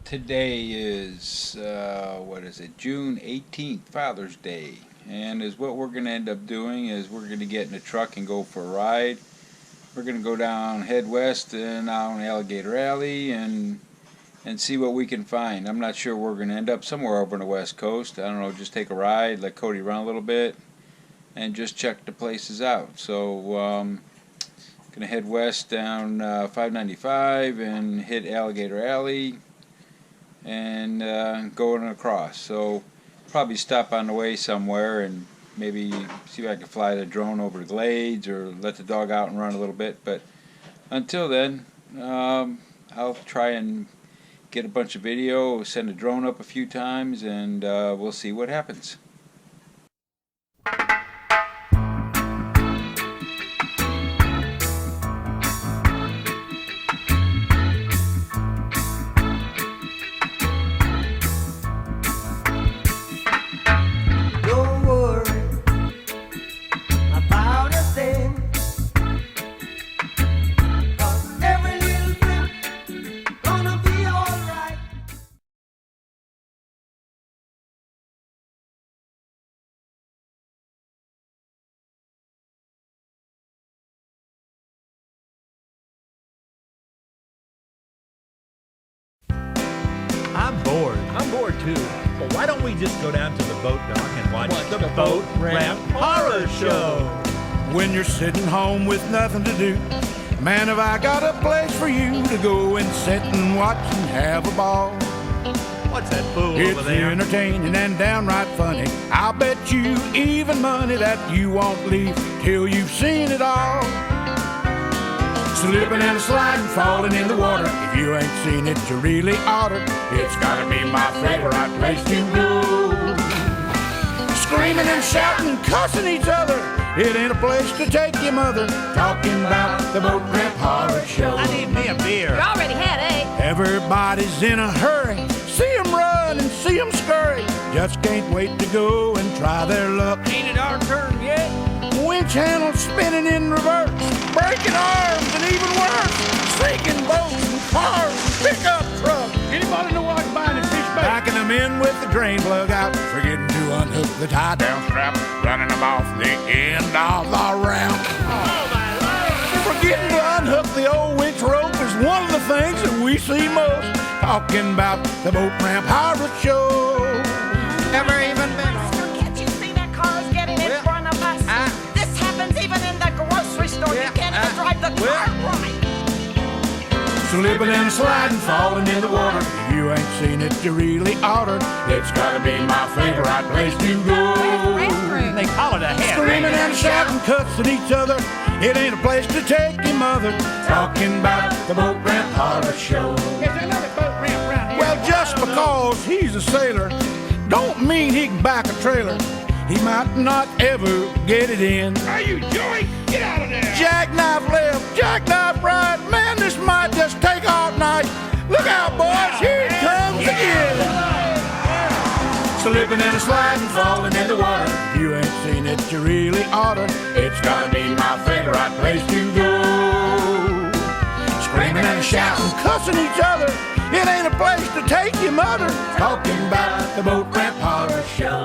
Today is, what is it, June 18th, Father's Day. And what we're going to end up doing is we're going to get in a truck and go for a ride. We're going to go down, head west and down Alligator Alley and see what we can find. I'm not sure we're going to end up somewhere over on the west coast. I don't know, just take a ride, let Cody run a little bit, and just check the places out. So, going to head west down 595 and hit Alligator Alley and going across. So probably stop on the way somewhere and maybe see if I can fly the drone over the glades or let the dog out and run a little bit. But until then, I'll try and get a bunch of video, send a drone up a few times, and we'll see what happens. I'm bored too. Well, why don't we just go down to the boat dock and watch the Boat Ramp Horror Show? When you're sitting home with nothing to do, man, have I got a place for you to go and sit and watch and have a ball. What's that fool It's over there? entertaining and downright funny. I'll bet you even money that you won't leave till you've seen it all. Slipping and sliding, falling in the water. If you ain't seen it, you really oughta. It's gotta be my favorite place to go. Screaming and shouting and cussing each other. It ain't a place to take your mother. Talking about the Boat Ramp Horror Show. I need me a beer. You already had eight. Everybody's in a hurry. See 'em run and see 'em scurry. Just can't wait to go and try their luck. Ain't it our turn yet? Winch handles spinning in reverse, breaking arms and even worse, sinking boats and cars, pickup trucks. Anybody know what I'm buying in fish bait? Backing them in with the drain plug out, forgetting to unhook the tie-down strap, running them off the end of the ramp. Oh, my Lord. Forgetting to unhook the old winch rope is one of the things that we see most. Talking about the Boat Ramp Horror Show. Never even been on. Can't you see that car's getting in front of us? This happens even in the grocery store. You can't even drive the car right. Slipping and sliding, falling in the water. If you ain't seen it, you really oughta. It's gotta be my favorite place to go. They call it a head. Screaming and shouting, cussing each other. It ain't a place to take your mother. Talking about the Boat Ramp Horror Show. There's another boat ramp around here. Well, just because he's a sailor don't mean he can back a trailer. He might not ever get it in. Are you Joey? Get out of there. Jackknife left, jackknife right. Man, this might just take all night. Look out, boys, here it comes again. Slipping and sliding, falling in the water. If you ain't seen it, you really oughta. It's gotta be my favorite place to go. Screaming and shouting, cussing each other. It ain't a place to take your mother. Talking about the Boat Ramp Horror Show.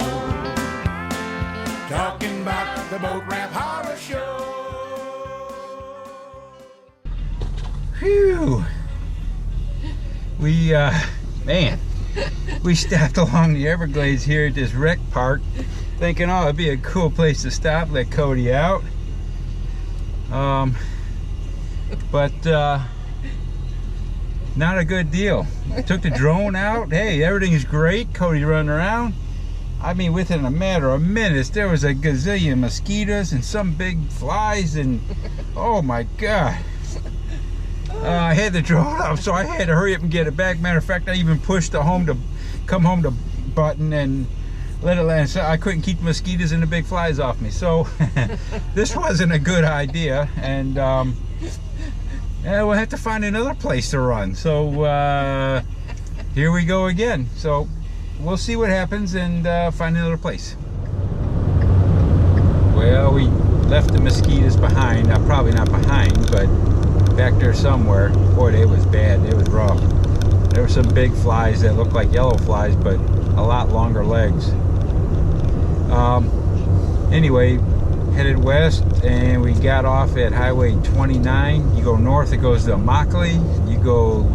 Talking about the Boat Ramp Horror Show. Phew. We stopped along the Everglades here at this rec park, thinking, oh, it'd be a cool place to stop, let Cody out. But not a good deal. Took the drone out. Hey, everything's great. Cody running around. I mean, within a matter of minutes, there was a gazillion mosquitoes and some big flies, and oh my God. I had the drone up, so I had to hurry up and get it back. Matter of fact, I even pushed the come home to button and let it land. So I couldn't keep the mosquitoes and the big flies off me. So this wasn't a good idea, and yeah, we'll have to find another place to run. So here we go again. So we'll see what happens and find another place. Well, we left the mosquitoes behind. Probably not behind, but back there somewhere. Boy, it was bad. It was rough. There were some big flies that looked like yellow flies, but a lot longer legs. Anyway, headed west, and we got off at Highway 29. You go north, it goes to Immokalee. You go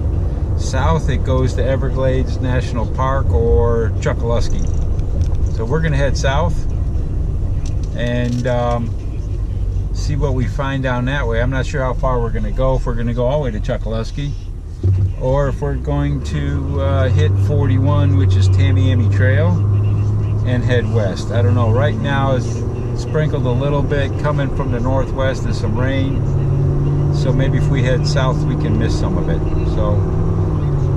south, it goes to Everglades National Park or Chokoloskee. So we're gonna head south and see what we find down that way. I'm not sure how far we're gonna go, if we're gonna go all the way to Chokoloskee or if we're going to hit 41, which is Tamiami Trail, and head west. I don't know. Right now it's sprinkled a little bit coming from the northwest and some rain, so maybe if we head south we can miss some of it. So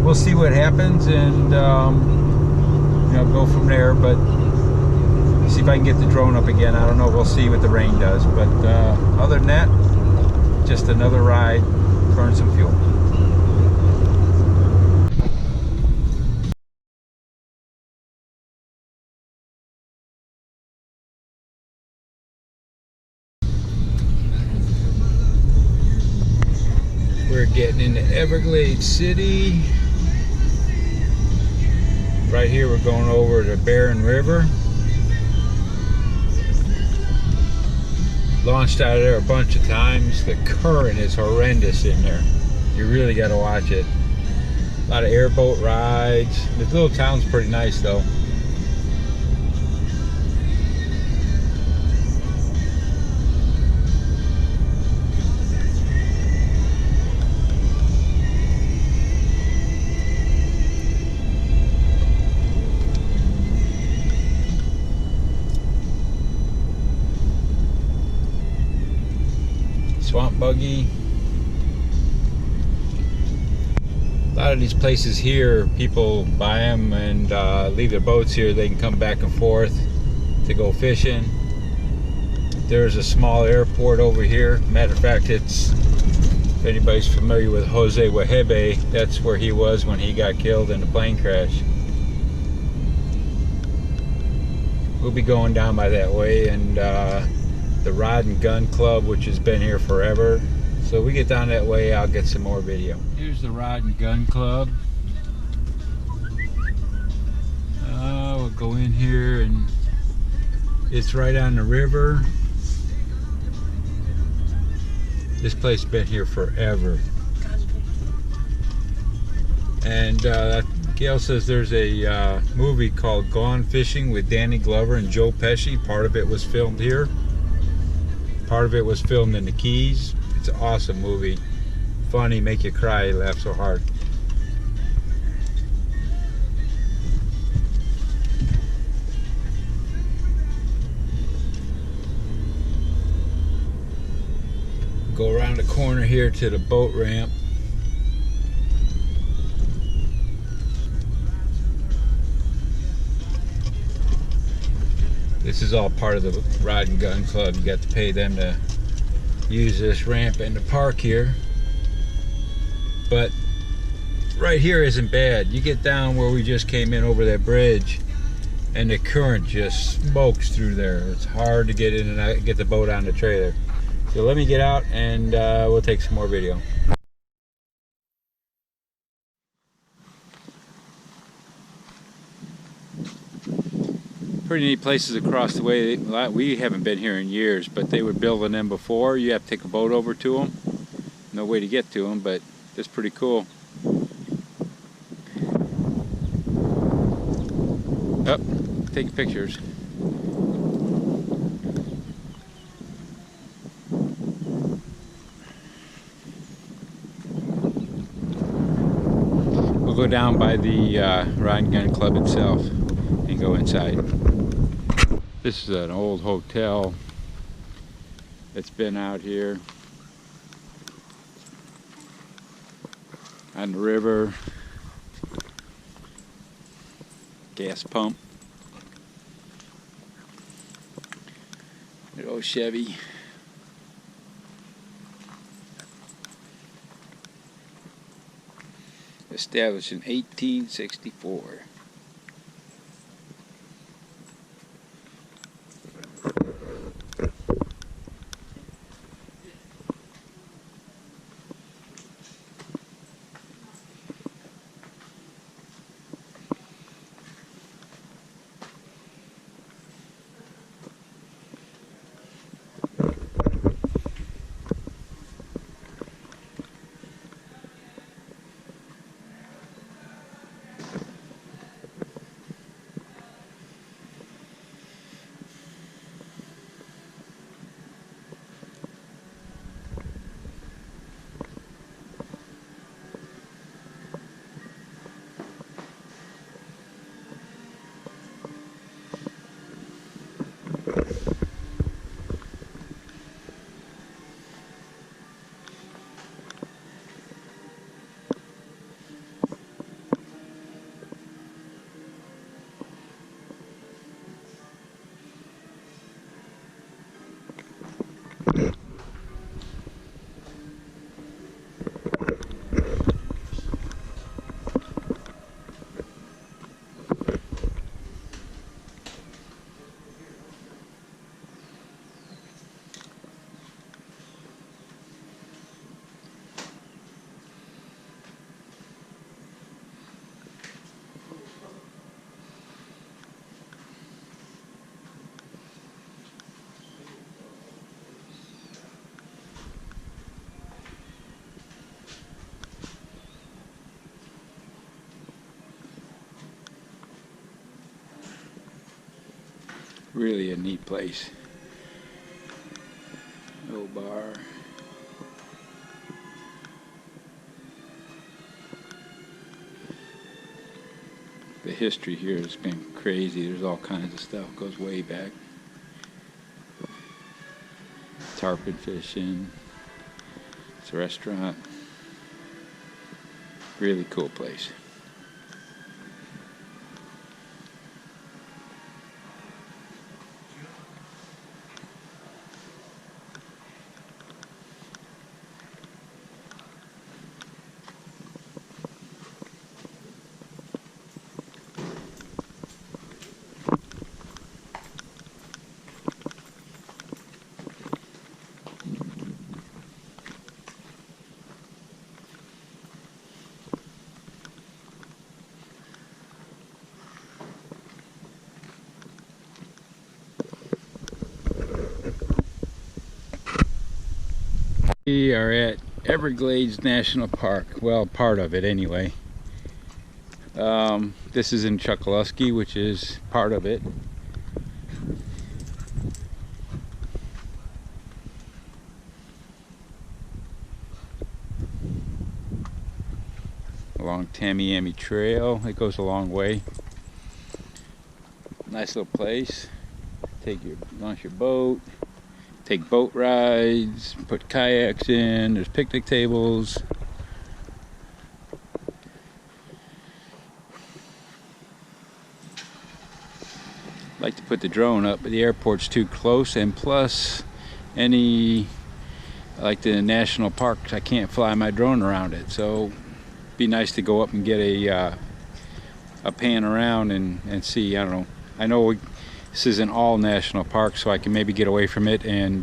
we'll see what happens, and you know, go from there. But see if I can get the drone up again. I don't know. We'll see what the rain does. But other than that, just another ride, burn some fuel. We're getting into Everglades City. Right here we're going over the Barren River. Launched out of there a bunch of times. The current is horrendous in there. You really got to watch it. A lot of airboat rides. This little town's pretty nice though. Swamp buggy. A lot of these places here, people buy them and leave their boats here. They can come back and forth to go fishing. There's a small airport over here. Matter of fact, it's, if anybody's familiar with Jose Wahebe, that's where he was when he got killed in the plane crash. We'll be going down by that way, and the Rod and Gun Club, which has been here forever. So we get down that way, I'll get some more video. Here's the Rod and Gun Club. We'll go in here, and it's right on the river. This place has been here forever. And Gail says there's a movie called Gone Fishing with Danny Glover and Joe Pesci. Part of it was filmed here. Part of it was filmed in the Keys. It's an awesome movie. Funny, make you cry, laugh so hard. Go around the corner here to the boat ramp. This is all part of the Rod and Gun Club. You got to pay them to use this ramp and the park here. But right here isn't bad. You get down where we just came in over that bridge, and the current just smokes through there. It's hard to get in and out, get the boat on the trailer. So let me get out, and we'll take some more video. Pretty neat places across the way. We haven't been here in years, but they were building them before. You have to take a boat over to them. No way to get to them, but it's pretty cool. Oh, taking pictures. We'll go down by the Rod and Gun Club itself and go inside. This is an old hotel that's been out here on the river. Gas pump. Good old Chevy. Established in 1864. Really a neat place. Old bar. The history here has been crazy. There's all kinds of stuff. Goes way back. Tarpon fishing. It's a restaurant. Really cool place. We are at Everglades National Park. Well, part of it anyway. This is in Chokoloskee, which is part of it. Along Tamiami Trail. It goes a long way. Nice little place. Launch your boat. Take boat rides, put kayaks in, there's picnic tables. I'd like to put the drone up, but the airport's too close, and plus like the national parks, I can't fly my drone around it, so it'd be nice to go up and get a pan around and see. I don't know. I know this isn't all national parks, so I can maybe get away from it and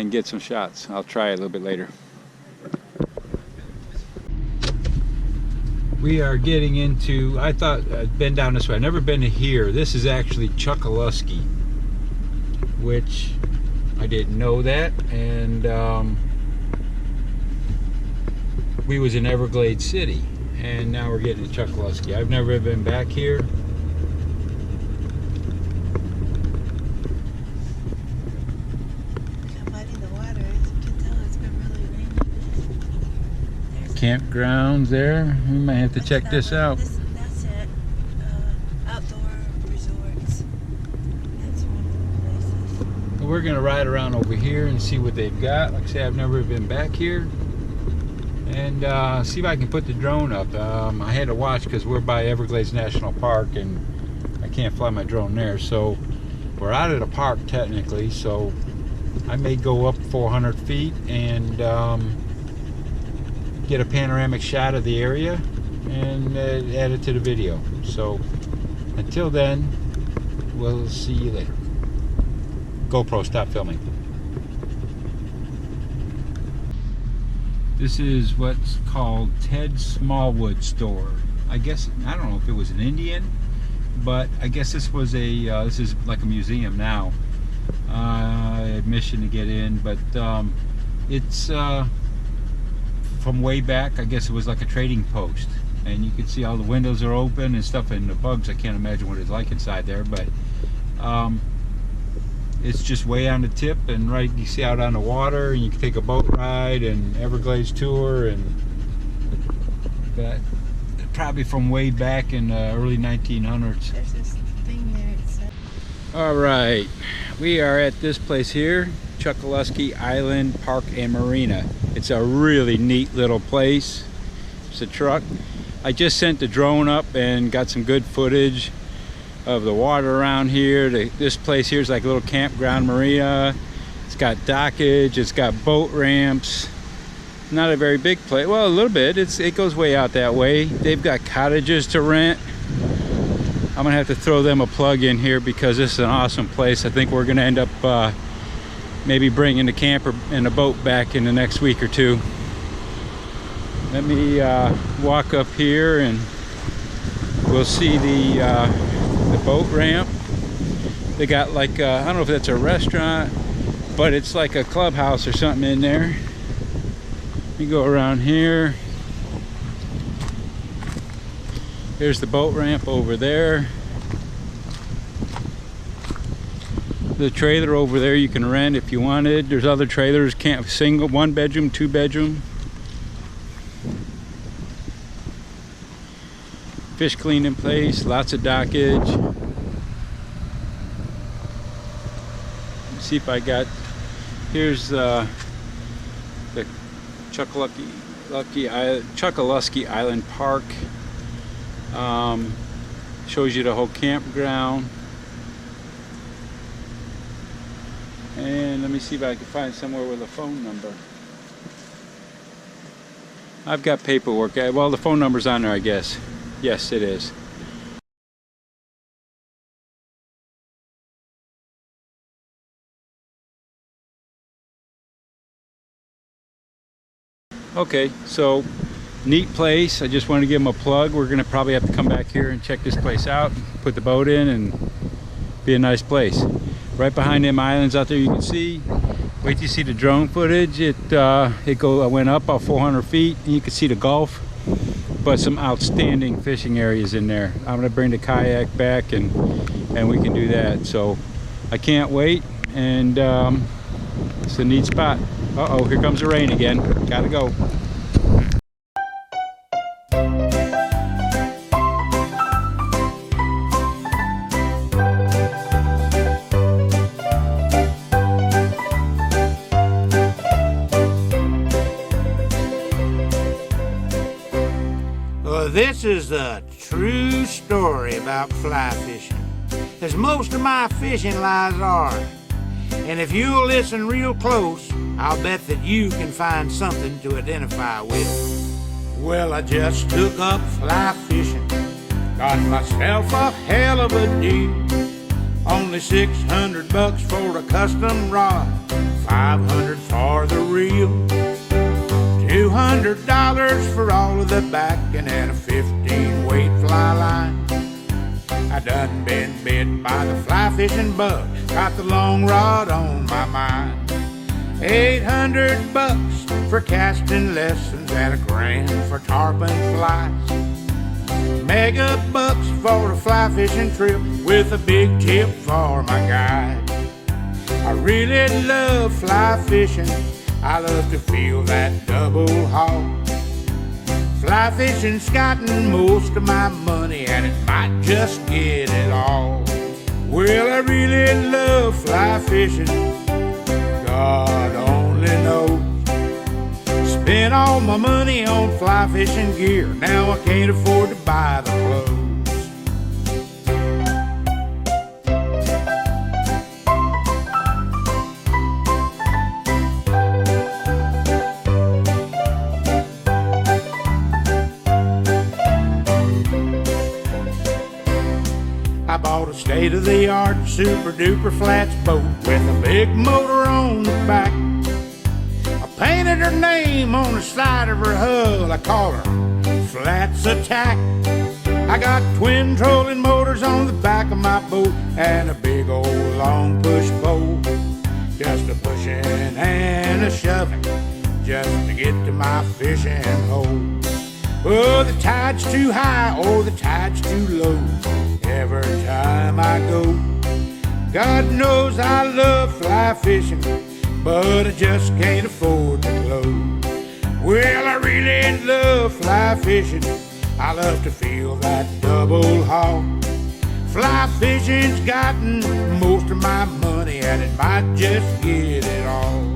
get some shots. I'll try it a little bit later. We are getting into, I thought I'd been down this way. I've never been to here. This is actually Chokoloskee, which I didn't know that. And we was in Everglades City, and now we're getting to Chokoloskee. I've never been back here. Campgrounds there. We might have to check this out. That's it. Outdoor resorts. That's one of the places. We're gonna ride around over here and see what they've got. Like I say, I've never been back here. And see if I can put the drone up. I had to watch because we're by Everglades National Park and I can't fly my drone there. So we're out of the park technically. So I may go up 400 feet and get a panoramic shot of the area and add it to the video. So until then, we'll see you later. GoPro, stop filming. This is what's called Ted Smallwood Store. I guess, I don't know if it was an Indian, but I guess this was this is like a museum now. Admission to get in, but it's from way back. I guess it was like a trading post, and you can see all the windows are open and stuff, and the bugs, I can't imagine what it's like inside there, but it's just way on the tip, and right, you see out on the water, and you can take a boat ride and Everglades tour, and but probably from way back in the early 1900s. There's this thing there. All right, we are at this place here, Chokoloskee Island Park and Marina. It's a really neat little place. It's a truck. I just sent the drone up and got some good footage of the water around here. This place here is like a little campground marina. It's got dockage, it's got boat ramps. Not a very big place. Well, a little bit. It goes way out that way. They've got cottages to rent. I'm gonna have to throw them a plug in here because this is an awesome place. I think we're gonna end up maybe bringing the camper and the boat back in the next week or two. Let me walk up here and we'll see the boat ramp. They got like I don't know if that's a restaurant, but it's like a clubhouse or something in there. We go around here. There's the boat ramp over there. the trailer over there you can rent if you wanted. There's other trailers, single, 1 bedroom, 2 bedroom. Fish cleaning place, lots of dockage. Let's see if I got, here's the Chokoloskee Island Park. Shows you the whole campground. And let me see if I can find somewhere with a phone number. I've got paperwork. Well, the phone number's on there, I guess. Yes, it is. Okay, so neat place. I just wanted to give them a plug. We're gonna probably have to come back here and check this place out, put the boat in, and be a nice place. Right behind them islands out there, you can see. Wait till you see the drone footage. I went up about 400 feet, and you can see the Gulf. But some outstanding fishing areas in there. I'm gonna bring the kayak back, and we can do that. So I can't wait, and it's a neat spot. Uh-oh, here comes the rain again. Gotta go. This is a true story about fly fishing, as most of my fishing lies are. And if you'll listen real close, I'll bet that you can find something to identify with. Well, I just took up fly fishing, got myself a hell of a deal. Only $600 for a custom rod, $500 for the reel. $200 for all of the backing and a 15-weight fly line. I done been bit by the fly fishing bug, got the long rod on my mind. $800 for casting lessons and $1,000 for tarpon flies. Mega bucks for a fly fishing trip with a big tip for my guide. I really love fly fishing. I love to feel that double haul. Fly fishing's gotten most of my money, and it might just get it all. Well, I really love fly fishing, God only knows. Spent all my money on fly fishing gear, now I can't afford to buy the clothes. I bought a state-of-the-art super-duper flats boat with a big motor on the back. I painted her name on the side of her hull. I call her Flats Attack. I got twin trolling motors on the back of my boat and a big old long push pole. Just a pushing and a shoving just to get to my fishing hole. Oh, the tide's too high, oh, the tide's too low. Every time I go, God knows I love fly fishing, but I just can't afford the clothes. Well, I really love fly fishing. I love to feel that double haul. Fly fishing's gotten most of my money, and it might just get it all.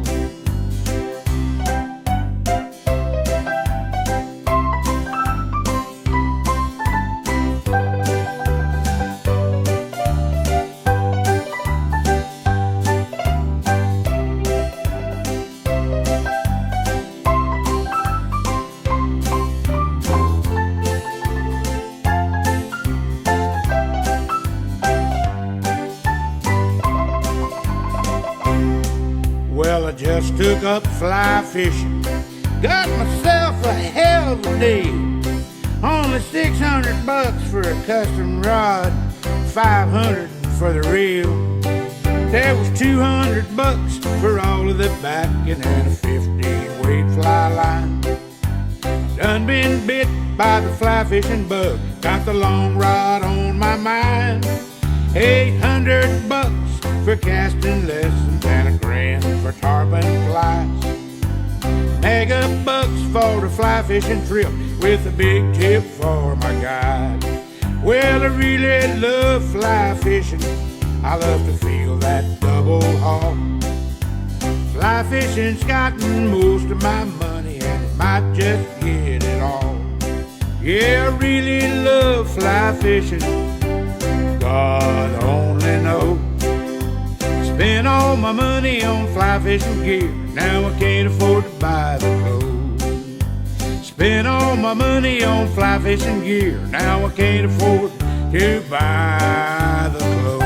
Well, I just took up fly fishing, got myself a hell of a deal. Only $600 for a custom rod, $500 for the reel. There was $200 for all of the backing and a 15-weight fly line. Done been bit by the fly fishing bug, got the long rod on my mind. $800 for casting lessons and $1,000 for tarpon flies. Mega bucks for the fly fishing trip with a big tip for my guide. Well, I really love fly fishing. I love to feel that double haul. Fly fishing's gotten most of my money and it might just get it all. Yeah, I really love fly fishing. God only knows. Spent all my money on fly fishing gear. Now I can't afford to buy the clothes. Spent all my money on fly fishing gear. Now I can't afford to buy the clothes.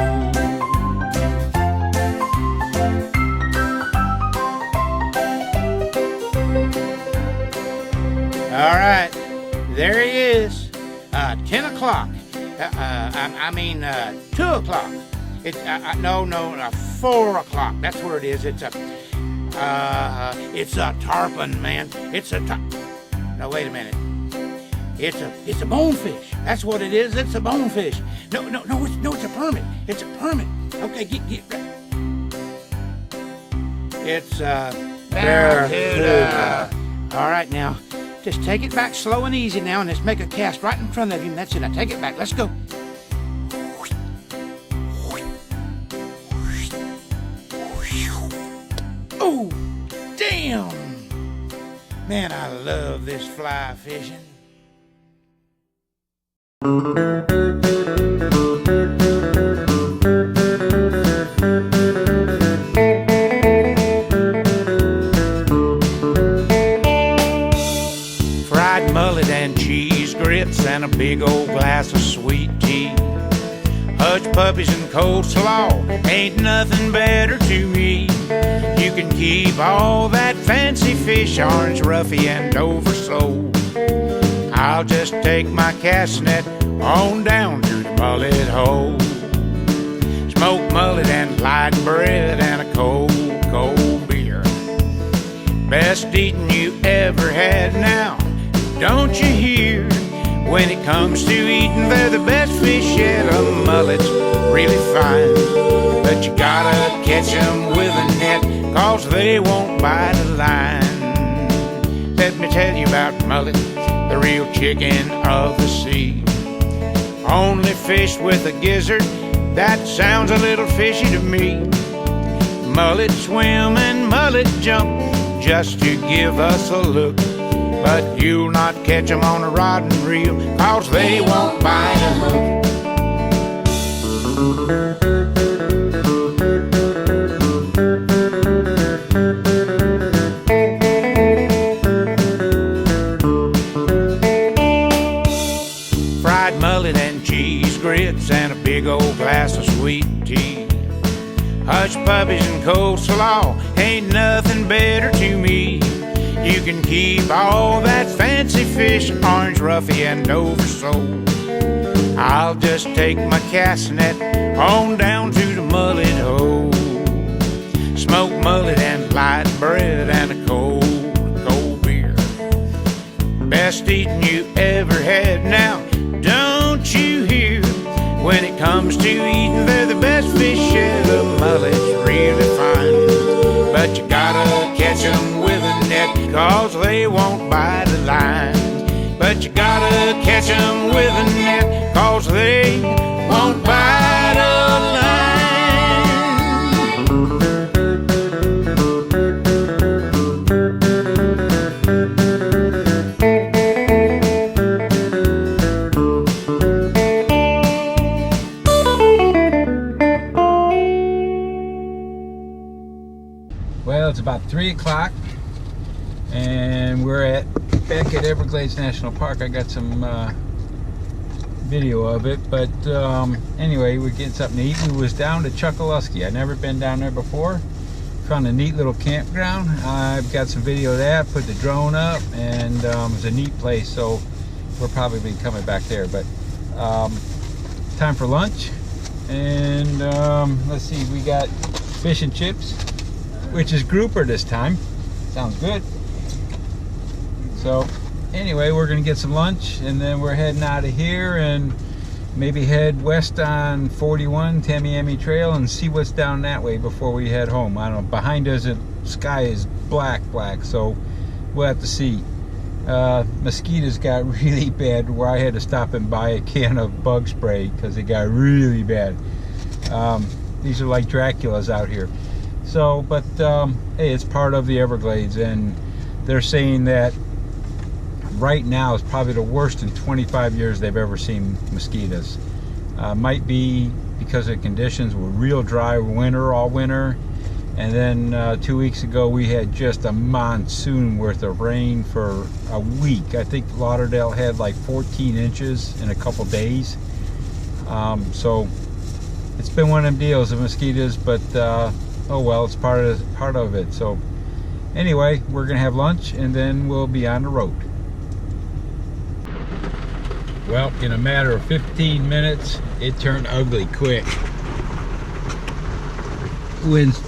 All right, there he is. 10 o'clock. 2 o'clock. It's no, 4 o'clock. That's where it is. It's a tarpon, man. No, wait a minute. It's a bonefish. That's what it is. It's a bonefish. No, it's a permit. It's a permit. Okay, get. It's barracuda. All right, now. Just take it back slow and easy now, and let's make a cast right in front of him. That's it. Now take it back. Let's go. Oh, damn! Man, I love this fly fishing. Mullet and cheese grits and a big old glass of sweet tea. Hush puppies and coleslaw ain't nothing better to me. You can keep all that fancy fish, orange roughy and Dover sole. I'll just take my cast net on down to the mullet hole. Smoked mullet and light bread and a cold beer. Best eating you ever had now. Don't you hear? When it comes to eating, they're the best fish yet. A mullet's really fine, but you gotta catch 'em with a net, 'cause they won't bite a line. Let me tell you about mullet, the real chicken of the sea. Only fish with a gizzard, that sounds a little fishy to me. Mullet swim and mullet jump just to give us a look, but you'll not catch 'em on a rod and reel, 'cause they won't bite a hook. Fried mullet and cheese grits and a big old glass of sweet tea. Hush puppies and coleslaw ain't nothing better to me. You can keep all that fancy fish, orange roughy and Dover sole. I'll just take my cast net on down to the mullet hole. Smoked mullet and light bread and a cold beer. Best eating you ever had now, don't you hear? When it comes to eating, they're the best fish yet. The mullet's really fine, but you gotta catch 'em with a net, 'cause they won't bite a line. But you gotta catch 'em with a net, 'cause they won't bite a line. Well, it's about 3 o'clock and we're back at Everglades National Park. I got some video of it, but anyway, we're getting something to eat. We was down to Chokoloskee. I've never been down there before. Found a neat little campground. I've got some video of that, put the drone up, and it was a neat place, so we'll probably be coming back there. But time for lunch, and let's see, we got fish and chips, which is grouper this time. Sounds good. So anyway, we're gonna get some lunch and then we're heading out of here and maybe head west on 41 Tamiami Trail and see what's down that way before we head home. I don't know, behind us the sky is black, so we'll have to see. Mosquitoes got really bad where I had to stop and buy a can of bug spray because it got really bad. These are like Draculas out here. So, but hey, it's part of the Everglades, and they're saying that right now is probably the worst in 25 years they've ever seen mosquitoes. Might be because of conditions were real dry winter all winter, and then 2 weeks ago we had just a monsoon worth of rain for a week. I think Lauderdale had like 14 inches in a couple days. So it's been one of them deals of mosquitoes, but oh well, it's part of it. So anyway, we're gonna have lunch and then we'll be on the road. Well, in a matter of 15 minutes, it turned ugly quick. Winds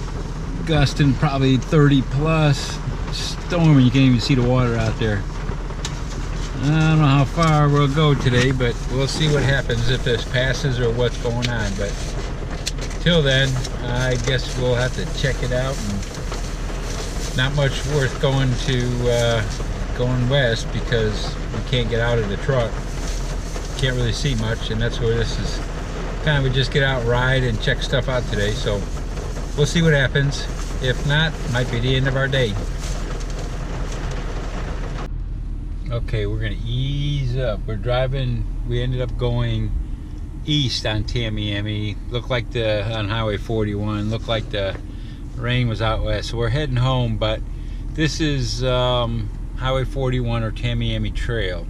gusting probably 30 plus, storm, you can't even see the water out there. I don't know how far we'll go today, but we'll see what happens if this passes or what's going on. But till then, I guess we'll have to check it out. And not much worth going west because we can't get out of the truck. Can't really see much, and that's where this is kind of just get out, ride, and check stuff out today. So we'll see what happens. If not, might be the end of our day. Okay, we're gonna ease up. We're driving. We ended up going east on Tamiami. Looked like on Highway 41. Looked like the rain was out west. So we're heading home. But this is Highway 41 or Tamiami Trail.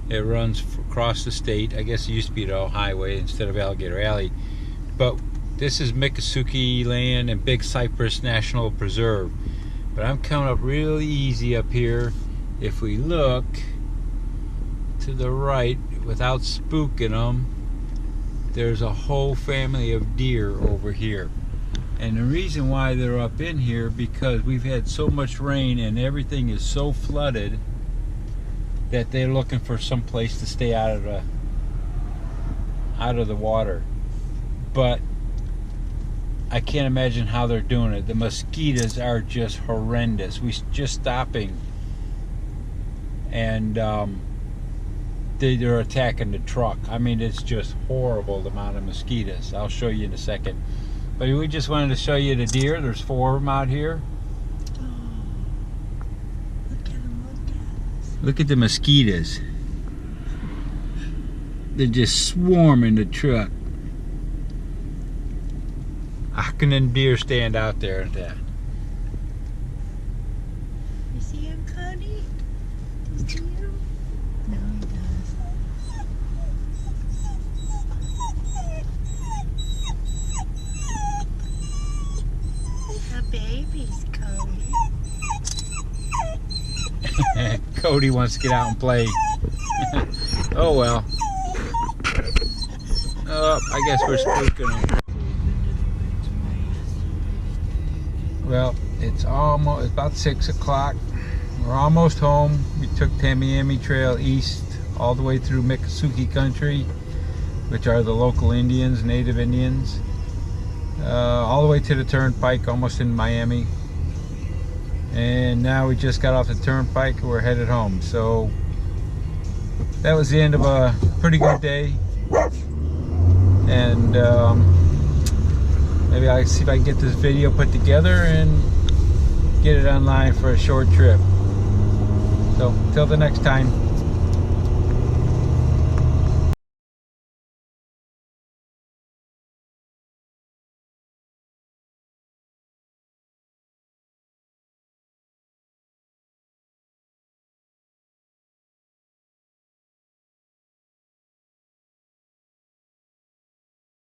It runs across the state. I guess it used to be the highway instead of Alligator Alley. But this is Miccosukee Land and Big Cypress National Preserve. But I'm coming up really easy up here. If we look to the right without spooking them, there's a whole family of deer over here. And the reason why they're up in here, because we've had so much rain and everything is so flooded that they're looking for some place to stay out of the water. But I can't imagine how they're doing it. The mosquitoes are just horrendous. We just stopping, and they're attacking the truck. I mean, it's just horrible, the amount of mosquitoes. I'll show you in a second. But we just wanted to show you the deer. There's 4 of them out here. Look at the mosquitoes. They're just swarming the truck. How can them deer stand out there at that? You see him, Cody? Do you see him? No, he does. The babies, Cody. Cody wants to get out and play. Oh well. Oh, I guess we're spooking him. Well, it's about 6 o'clock. We're almost home. We took Tamiami Trail east all the way through Miccosukee country, which are the local Indians, native Indians, all the way to the turnpike, almost in Miami. And now we just got off the turnpike and we're headed home. So that was the end of a pretty good day. And maybe I'll see if I can get this video put together and get it online for a short trip. So till the next time.